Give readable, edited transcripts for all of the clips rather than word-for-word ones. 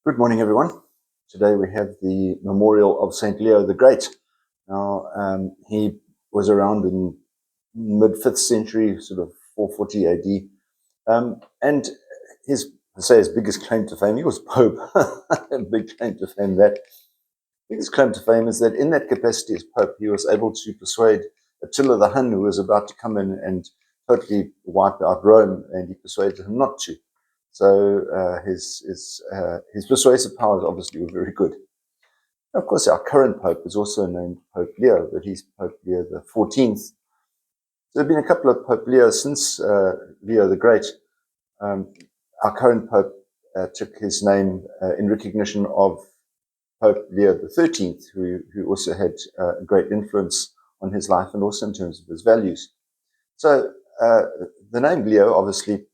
Good morning, everyone. Today we have the memorial of St. Leo the Great. Now, he was around in mid-5th century, sort of 440 AD. And his biggest claim to fame, he was Pope. Big claim to fame. That biggest claim to fame is that in that capacity as Pope, he was able to persuade Attila the Hun, who was about to come in and totally wipe out Rome, and he persuaded him not to. So his persuasive powers obviously were very good. Of course, our current Pope is also named Pope Leo, but he's Pope Leo the 14th. So there have been a couple of Pope Leos since Leo the Great. Our current Pope took his name in recognition of Pope Leo the 13th, who also had a great influence on his life and also in terms of his values. So the name Leo, obviously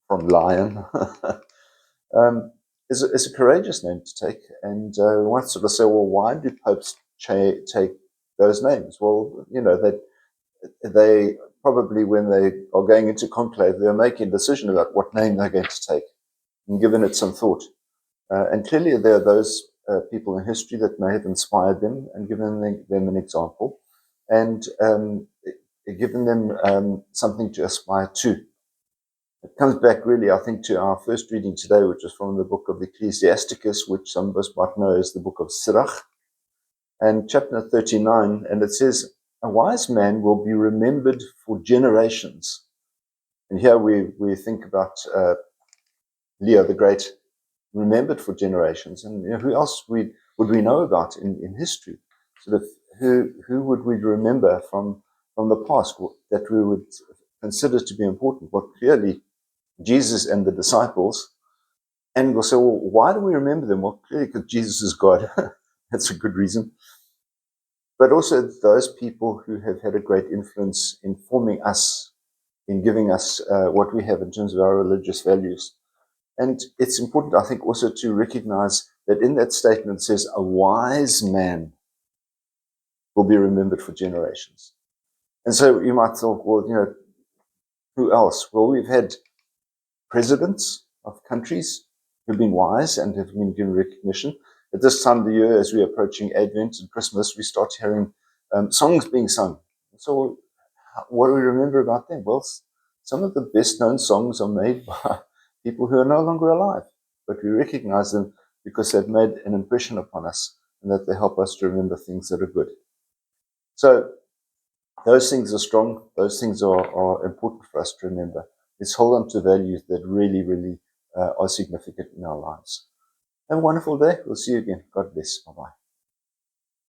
from lion, is a courageous name to take. And one sort of say, well, why do popes take those names? Well, you know, they probably, when they are going into conclave, they're making a decision about what name they're going to take and given it some thought. And clearly there are those people in history that may have inspired them and given them an example and given them something to aspire to. It comes back really, I think, to our first reading today, which is from the book of Ecclesiasticus, which some of us might know as the book of Sirach, and chapter 39, and it says, a wise man will be remembered for generations. And here we think about Leo the Great, remembered for generations. And you know, who else would we know about in history? Sort of who would we remember from the past that we would consider to be important? Well, clearly Jesus and the disciples. And we'll say, well, why do we remember them? Well, clearly because Jesus is God. That's a good reason. But also those people who have had a great influence in forming us, in giving us what we have in terms of our religious values. And it's important, I think, also to recognize that in that statement it says, a wise man will be remembered for generations. And so you might think, well, you know, who else? Well, we've had presidents of countries who've been wise and have been given recognition. At this time of the year, as we're approaching Advent and Christmas, we start hearing songs being sung. So what do we remember about them? Well, some of the best known songs are made by people who are no longer alive, but we recognize them because they've made an impression upon us and that they help us to remember things that are good. So those things are strong. Those things are important for us to remember. Let's hold on to values that really, really are significant in our lives. Have a wonderful day. We'll see you again. God bless. Bye-bye.